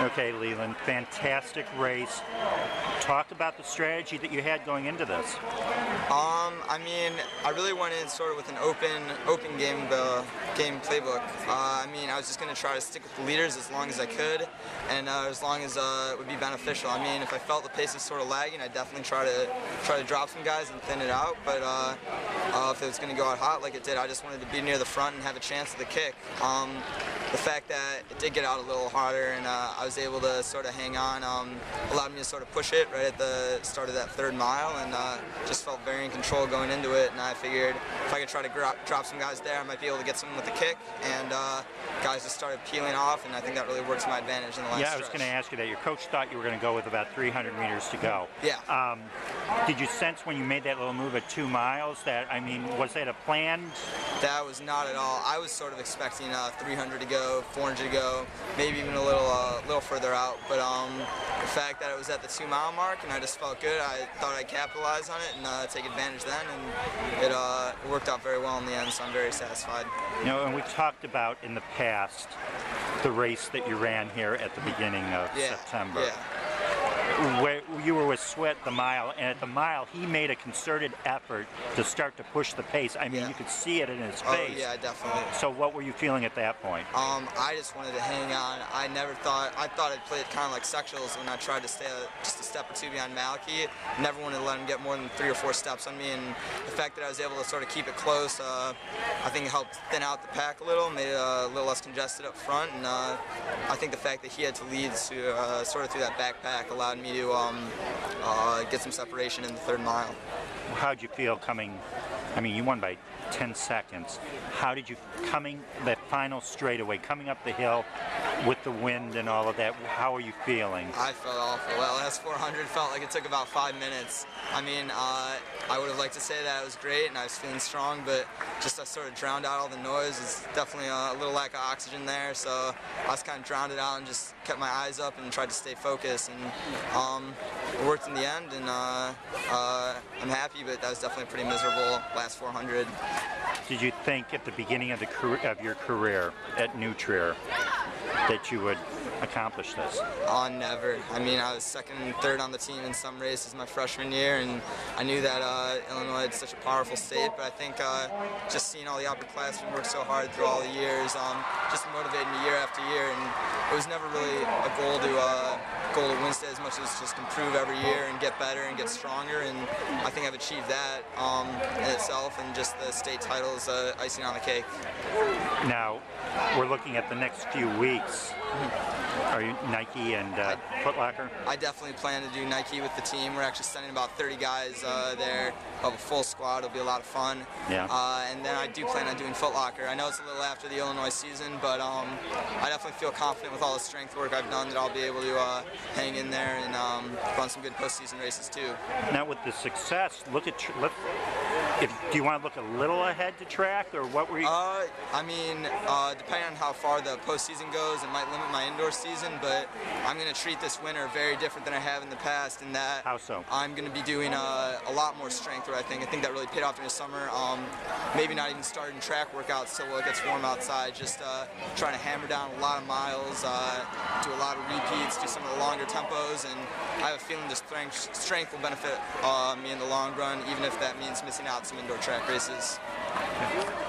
Okay, Leland, fantastic race. Talk about the strategy that you had going into this. I mean, I really went in sort of with an open game playbook. I mean, I was just going to try to stick with the leaders as long as I could, and as long as it would be beneficial. I mean, if I felt the pace was sort of lagging, I'd definitely try to drop some guys and thin it out. But if it was going to go out hot like it did, I just wanted to be near the front and have a chance at the kick. The fact that it did get out a little harder and I was able to sort of hang on allowed me to sort of push it right at the start of that third mile, and just felt very in control going into it. And I figured if I could try to drop some guys there, I might be able to get someone with a kick, and guys just started peeling off, and I think that really worked to my advantage in the last stretch. Yeah, I was going to ask you that. Your coach thought you were going to go with about 300 meters to go. Yeah. Did you sense when you made that little move at 2 miles that, I mean, was that a plan? That was not at all. I was sort of expecting 300 to go, 400 to go, maybe even a little further out. But the fact that it was at the 2 mile mark and I just felt good, I thought I'd capitalize on it and take advantage then, and it worked out very well in the end, so I'm very satisfied. You know, and we talked about in the past the race that you ran here at the beginning of September. Yeah. Where you were with Sweat the mile, and at the mile he made a concerted effort to start to push the pace. I mean, you could see it in his face. Oh yeah, definitely. So what were you feeling at that point? I just wanted to hang on. I thought I'd play it kind of like sectionals when I tried to stay just a step or two behind Malachy. Never wanted to let him get more than 3 or 4 steps on me, and the fact that I was able to sort of keep it close, I think it helped thin out the pack a little, made it a little less congested up front, and I think the fact that he had to lead to, sort of through that backpack allowed me to get some separation in the 3rd mile. How'd you feel coming? I mean, you won by 10 seconds. How did you, that final straightaway, coming up the hill with the wind and all of that, how are you feeling? I felt awful. That last 400 felt like it took about 5 minutes. I mean, I would have liked to say that it was great and I was feeling strong, but just I sort of drowned out all the noise. It's definitely a little lack of oxygen there, so I just kind of drowned it out and just kept my eyes up and tried to stay focused, and it worked in the end, and I'm happy, but that was definitely a pretty miserable last 400. Did you think at the beginning of your career at New Trier that you would accomplish this? Never. I mean, I was 2nd and 3rd on the team in some races my freshman year, and I knew that Illinois had such a powerful state, but I think just seeing all the upperclassmen work so hard through all the years just motivated me year after year, and it was never really a goal to win state as much as just improve every year and get better and get stronger, and I think I've achieved that in itself, and just the state title is icing on the cake. Now, we're looking at the next few weeks. Are you Nike and Foot Locker? I definitely plan to do Nike with the team. We're actually sending about 30 guys there. We'll have a full squad. It'll be a lot of fun. Yeah. And then I do plan on doing Foot Locker. I know it's a little after the Illinois season, but I definitely feel confident with all the strength work I've done that I'll be able to hang in there and run some good postseason races too. Now with the success, do you want to look a little ahead to track, or what were you? I mean, depending on how far the postseason goes, it might limit my indoor season, but I'm going to treat this winter very different than I have in the past, in that How so? I'm going to be doing a lot more strength work, I think that really paid off during the summer. Maybe not even starting track workouts till it gets warm outside, just trying to hammer down a lot of miles, do a lot of repeats, do some of the longer tempos, and I have a feeling this strength will benefit me in the long run, even if that means missing out some indoor track races. Okay.